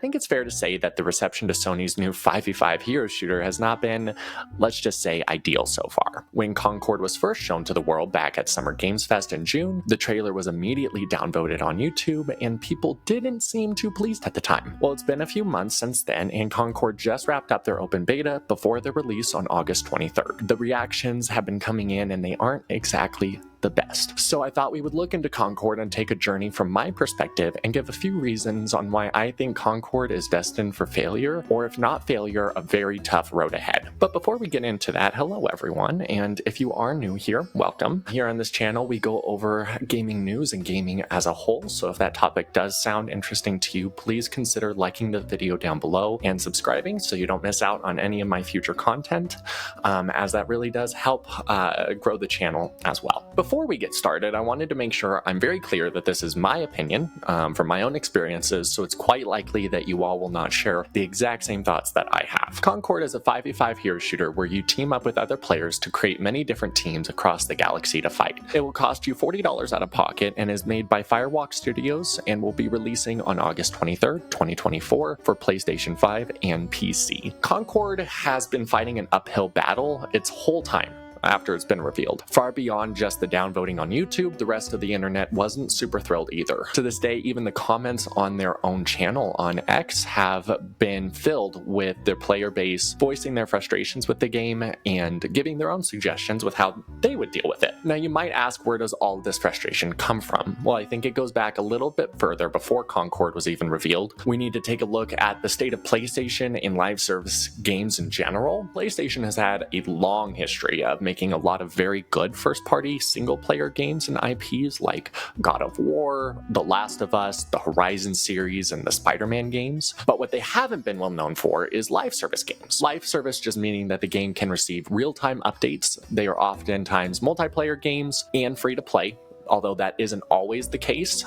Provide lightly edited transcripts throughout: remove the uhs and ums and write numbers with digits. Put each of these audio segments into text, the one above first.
think it's fair to say that the reception to Sony's new 5v5 hero shooter has not been, let's just say, ideal so far. When Concord was first shown to the world back at Summer Games Fest in June, the trailer was immediately downvoted on YouTube, and people didn't seem too pleased at the time. Well, it's been a few months since then, and Concord just wrapped up their open beta before the release on August 23rd. The reactions have been coming in, and they aren't exactly the best. So I thought we would look into Concord and take a journey from my perspective and give a few reasons on why I think Concord is destined for failure, or if not failure, a very tough road ahead. But before we get into that, hello everyone, and if you are new here, welcome. Here on this channel we go over gaming news and gaming as a whole, so if that topic does sound interesting to you, please consider liking the video down below and subscribing so you don't miss out on any of my future content, as that really does help grow the channel as well. Before we get started, I wanted to make sure I'm very clear that this is my opinion from my own experiences, so it's quite likely that you all will not share the exact same thoughts that I have. Concord is a 5v5 hero shooter where you team up with other players to create many different teams across the galaxy to fight. It will cost you $40 out of pocket and is made by Firewalk Studios and will be releasing on August 23rd, 2024 for PlayStation 5 and PC. Concord has been fighting an uphill battle its whole time after it's been revealed. Far beyond just the downvoting on YouTube, the rest of the internet wasn't super thrilled either. To this day, even the comments on their own channel on X have been filled with their player base voicing their frustrations with the game and giving their own suggestions with how they would deal with it. Now you might ask, where does all of this frustration come from? Well, I think it goes back a little bit further before Concord was even revealed. We need to take a look at the state of PlayStation in live service games in general. PlayStation has had a long history of making a lot of very good first-party single-player games and IPs like God of War, The Last of Us, the Horizon series, and the Spider-Man games. But what they haven't been well known for is live service games. Live service just meaning that the game can receive real-time updates. They are oftentimes multiplayer games and free-to-play, although that isn't always the case,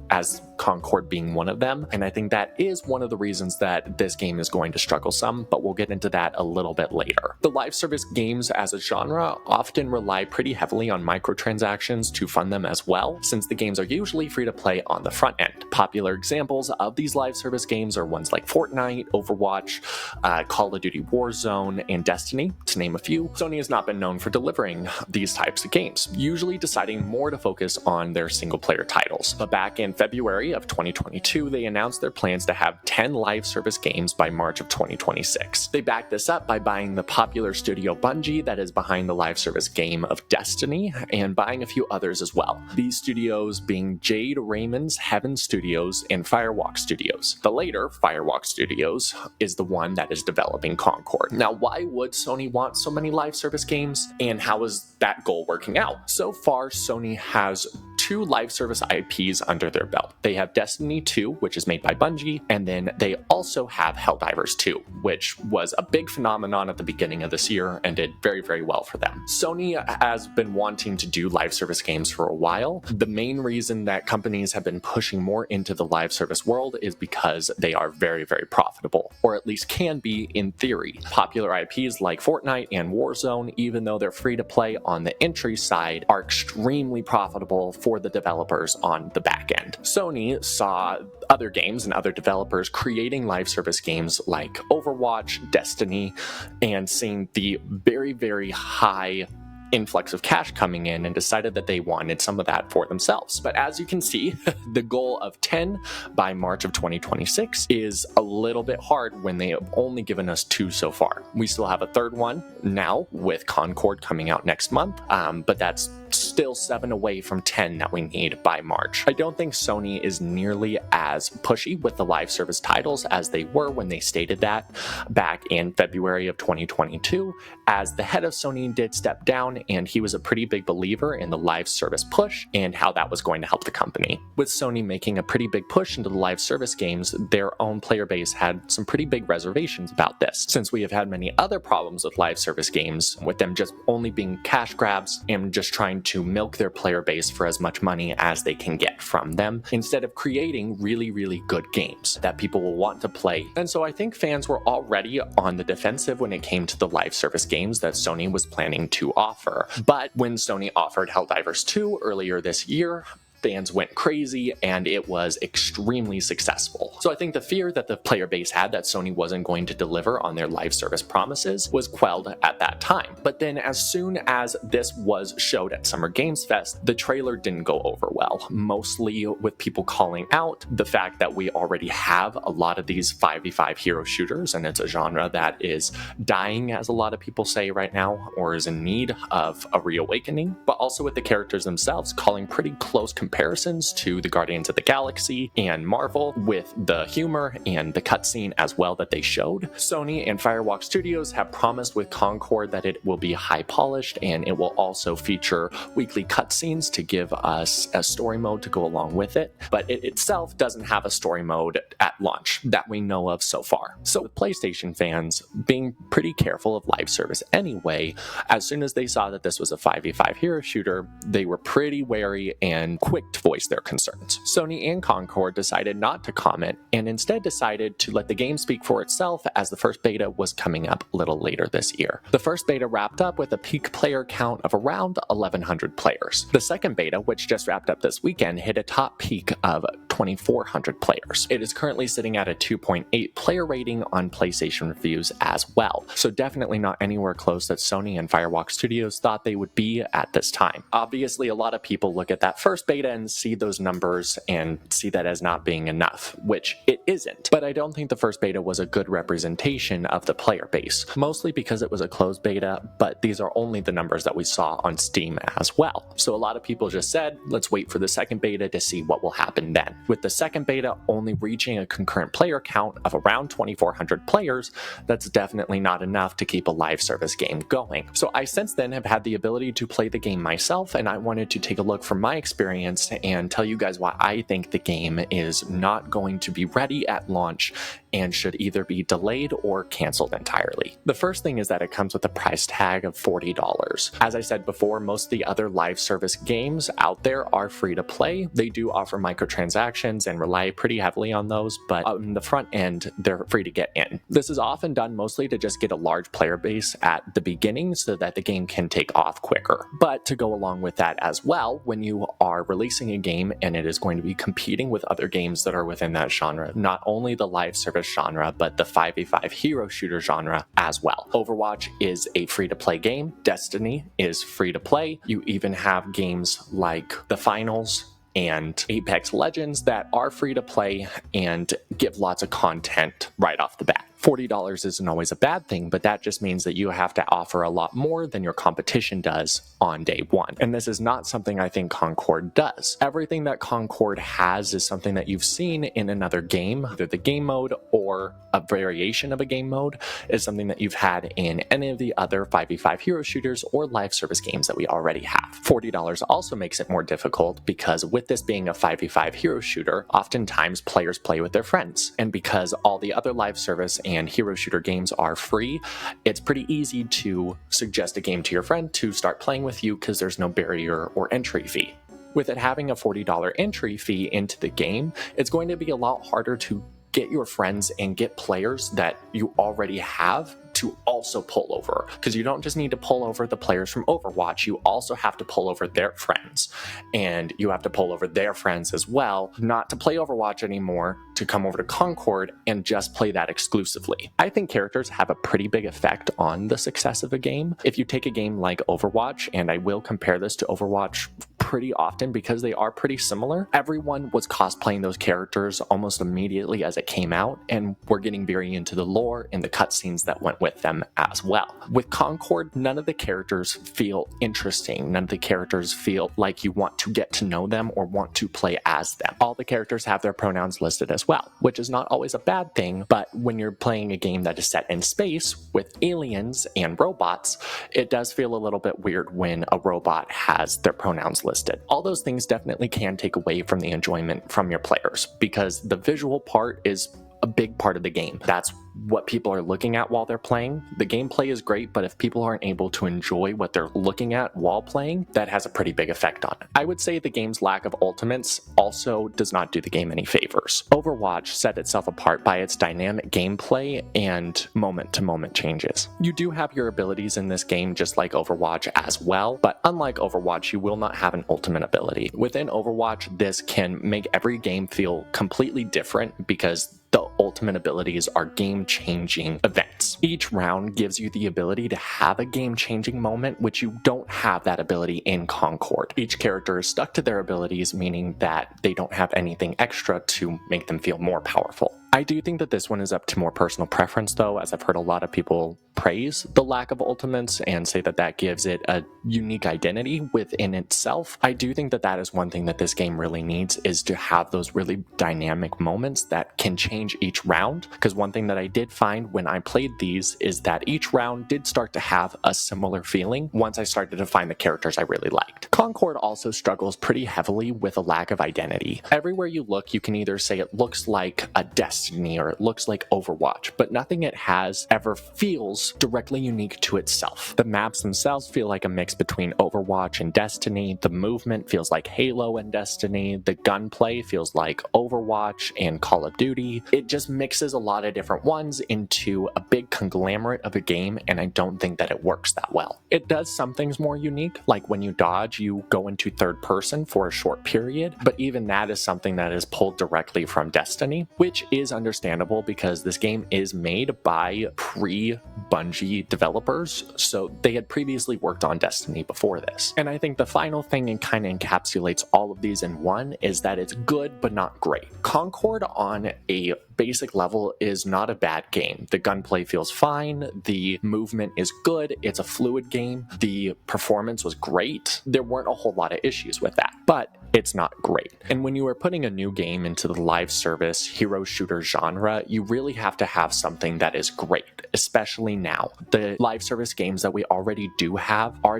as Concord being one of them. And I think that is one of the reasons that this game is going to struggle some, but we'll get into that a little bit later. The live service games as a genre often rely pretty heavily on microtransactions to fund them as well, since the games are usually free to play on the front end. Popular examples of these live service games are ones like Fortnite, Overwatch, Call of Duty Warzone, and Destiny, to name a few. Sony has not been known for delivering these types of games, usually deciding more to focus on their single-player titles. But back in February of 2022, they announced their plans to have 10 live service games by March of 2026. They backed this up by buying the popular studio Bungie that is behind the live service game of Destiny, and buying a few others as well. These studios being Jade Raymond's Heaven Studios and Firewalk Studios. The later, Firewalk Studios, is the one that is developing Concord. Now, why would Sony want so many live service games, and how is that goal working out? So far, Sony has 2 live service IPs under their belt. They have Destiny 2, which is made by Bungie, and then they also have Helldivers 2, which was a big phenomenon at the beginning of this year and did very, very well for them. Sony has been wanting to do live service games for a while. The main reason that companies have been pushing more into the live service world is because they are very, very profitable, or at least can be in theory. Popular IPs like Fortnite and Warzone, even though they're free to play on the entry side, are extremely profitable for the developers on the back end. Sony saw other games and other developers creating live service games like Overwatch, Destiny, and seeing the very, very high influx of cash coming in and decided that they wanted some of that for themselves. But as you can see, the goal of 10 by March of 2026 is a little bit hard when they have only given us 2 so far. We still have a third one now with Concord coming out next month, but that's still 7 away from 10 that we need by March. I don't think Sony is nearly as pushy with the live service titles as they were when they stated that back in February of 2022, as the head of Sony did step down and he was a pretty big believer in the live service push and how that was going to help the company. With Sony making a pretty big push into the live service games, their own player base had some pretty big reservations about this, since we have had many other problems with live service games, with them just only being cash grabs and just trying to milk their player base for as much money as they can get from them, instead of creating really, really good games that people will want to play. And so I think fans were already on the defensive when it came to the live service games that Sony was planning to offer. But when Sony offered Helldivers 2 earlier this year, fans went crazy, and it was extremely successful. So I think the fear that the player base had that Sony wasn't going to deliver on their live service promises was quelled at that time. But then as soon as this was showed at Summer Games Fest, the trailer didn't go over well, mostly with people calling out the fact that we already have a lot of these 5v5 hero shooters, and it's a genre that is dying, as a lot of people say right now, or is in need of a reawakening, but also with the characters themselves calling pretty close comparisons to the Guardians of the Galaxy and Marvel, with the humor and the cutscene as well that they showed. Sony and Firewalk Studios have promised with Concord that it will be high polished, and it will also feature weekly cutscenes to give us a story mode to go along with it, but it itself doesn't have a story mode at launch that we know of so far. So with PlayStation fans being pretty careful of live service anyway, as soon as they saw that this was a 5v5 hero shooter, they were pretty wary and quick to voice their concerns. Sony and Concord decided not to comment and instead decided to let the game speak for itself, as the first beta was coming up a little later this year. The first beta wrapped up with a peak player count of around 1,100 players. The second beta, which just wrapped up this weekend, hit a top peak of 2,400 players. It is currently sitting at a 2.8 player rating on PlayStation reviews as well, so definitely not anywhere close that Sony and Firewalk Studios thought they would be at this time. Obviously, a lot of people look at that first beta and see those numbers and see that as not being enough, which it isn't. But I don't think the first beta was a good representation of the player base, mostly because it was a closed beta, but these are only the numbers that we saw on Steam as well. So a lot of people just said, let's wait for the second beta to see what will happen then. With the second beta only reaching a concurrent player count of around 2,400 players, that's definitely not enough to keep a live service game going. So I since then have had the ability to play the game myself, and I wanted to take a look from my experience and tell you guys why I think the game is not going to be ready at launch and should either be delayed or canceled entirely. The first thing is that it comes with a price tag of $40. As I said before, most of the other live service games out there are free to play. They do offer microtransactions and rely pretty heavily on those, but on the front end, they're free to get in. This is often done mostly to just get a large player base at the beginning so that the game can take off quicker. But to go along with that as well, when you are releasing a game and it is going to be competing with other games that are within that genre, not only the live service genre, but the 5v5 hero shooter genre as well. Overwatch is a free-to-play game. Destiny is free to play. You even have games like The Finals and Apex Legends that are free to play and give lots of content right off the bat. $40 isn't always a bad thing, but that just means that you have to offer a lot more than your competition does on day one. And this is not something I think Concord does. Everything that Concord has is something that you've seen in another game, either the game mode or a variation of a game mode is something that you've had in any of the other 5v5 hero shooters or live service games that we already have. $40 also makes it more difficult because with this being a 5v5 hero shooter, oftentimes players play with their friends. And because all the other live service and hero shooter games are free, it's pretty easy to suggest a game to your friend to start playing with you because there's no barrier or entry fee. With it having a $40 entry fee into the game, it's going to be a lot harder to get your friends and get players that you already have to also pull over, because you don't just need to pull over the players from Overwatch, you also have to pull over their friends, and you have to pull over their friends as well, not to play Overwatch anymore, to come over to Concord and just play that exclusively. I think characters have a pretty big effect on the success of a game. If you take a game like Overwatch, and I will compare this to Overwatch pretty often because they are pretty similar, everyone was cosplaying those characters almost immediately as it came out, and we're getting very into the lore and the cutscenes that went with them as well. With Concord, none of the characters feel interesting. None of the characters feel like you want to get to know them or want to play as them. All the characters have their pronouns listed as well, which is not always a bad thing, but when you're playing a game that is set in space with aliens and robots, it does feel a little bit weird when a robot has their pronouns listed. All those things definitely can take away from the enjoyment from your players, because the visual part is a big part of the game. That's what people are looking at while they're playing. The gameplay is great, but if people aren't able to enjoy what they're looking at while playing, that has a pretty big effect on it. I would say the game's lack of ultimates also does not do the game any favors. Overwatch set itself apart by its dynamic gameplay and moment-to-moment changes. You do have your abilities in this game just like Overwatch as well, but unlike Overwatch, you will not have an ultimate ability. Within Overwatch, this can make every game feel completely different because the ultimate abilities are game-changing events. Each round gives you the ability to have a game-changing moment, which you don't have that ability in Concord. Each character is stuck to their abilities, meaning that they don't have anything extra to make them feel more powerful. I do think that this one is up to more personal preference though, as I've heard a lot of people praise the lack of ultimates and say that that gives it a unique identity within itself. I do think that that is one thing that this game really needs, is to have those really dynamic moments that can change each round, because one thing that I did find when I played these is that each round did start to have a similar feeling once I started to find the characters I really liked. Concord also struggles pretty heavily with a lack of identity. Everywhere you look, you can either say it looks like a Destiny or it looks like Overwatch, but nothing it has ever feels directly unique to itself. The maps themselves feel like a mix between Overwatch and Destiny. The movement feels like Halo and Destiny. The gunplay feels like Overwatch and Call of Duty. It just mixes a lot of different ones into a big conglomerate of a game, and I don't think that it works that well. It does some things more unique, like when you dodge, you go into third person for a short period, but even that is something that is pulled directly from Destiny, which is understandable because this game is made by pre-Bungie developers, so they had previously worked on Destiny before this. And I think the final thing, and kind of encapsulates all of these in one, is that it's good but not great. Concord on a basic level is not a bad game. The gunplay feels fine, the movement is good, it's a fluid game, the performance was great. There weren't a whole lot of issues with that, but it's not great. And when you are putting a new game into the live service hero shooter genre, you really have to have something that is great, especially now. The live service games that we already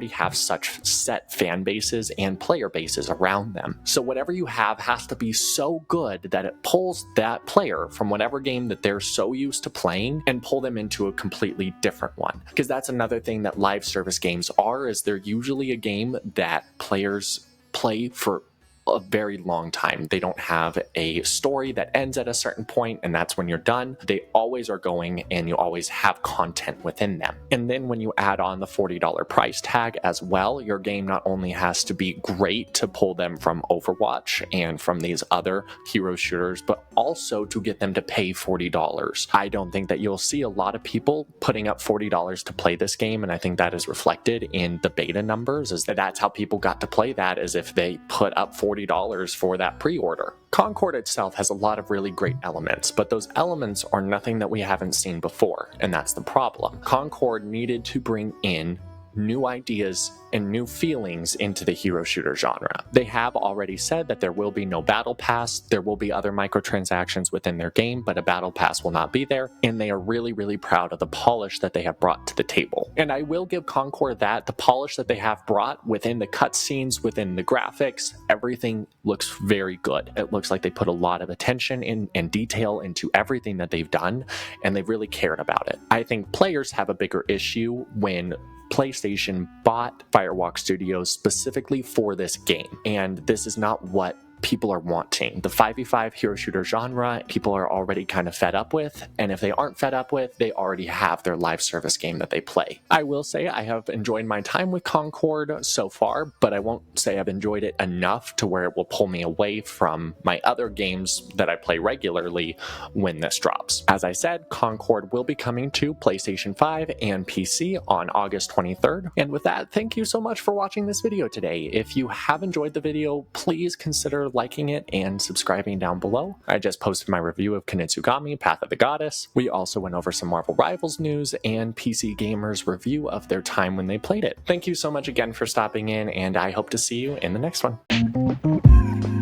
have such set fan bases and player bases around them. So whatever you have has to be so good that it pulls that player from whatever game that they're so used to playing and pull them into a completely different one. Because that's another thing that live service games are, is they're usually a game that players play for a very long time. They don't have a story that ends at a certain point and that's when you're done. They always are going, and you always have content within them. And then when you add on the $40 price tag as well, your game not only has to be great to pull them from Overwatch and from these other hero shooters, but also to get them to pay $40. I don't think that you'll see a lot of people putting up $40 to play this game, and I think that is reflected in the beta numbers, is that that's how people got to play that, as if they put up $40 for that pre-order. Concord itself has a lot of really great elements, but those elements are nothing that we haven't seen before, and that's the problem. Concord needed to bring in new ideas and new feelings into the hero shooter genre. They have already said that there will be no battle pass, there will be other microtransactions within their game, but a battle pass will not be there, and they are really, really proud of the polish that they have brought to the table. And I will give Concord that, the polish that they have brought within the cutscenes, within the graphics, everything looks very good. It looks like they put a lot of attention in and detail into everything that they've done, and they've really cared about it. I think players have a bigger issue when PlayStation bought Firewalk Studios specifically for this game, and this is not what people are wanting. The 5v5 hero shooter genre, people are already kind of fed up with, and if they aren't fed up with, they already have their live service game that they play. I will say I have enjoyed my time with Concord so far, but I won't say I've enjoyed it enough to where it will pull me away from my other games that I play regularly when this drops. As I said, Concord will be coming to PlayStation 5 and PC on August 23rd. And with that, thank you so much for watching this video today. If you have enjoyed the video, please consider liking it and subscribing down below. I just posted my review of Kunitsugami, Path of the Goddess. We also went over some Marvel Rivals news and PC Gamer's review of their time when they played it. Thank you so much again for stopping in, and I hope to see you in the next one.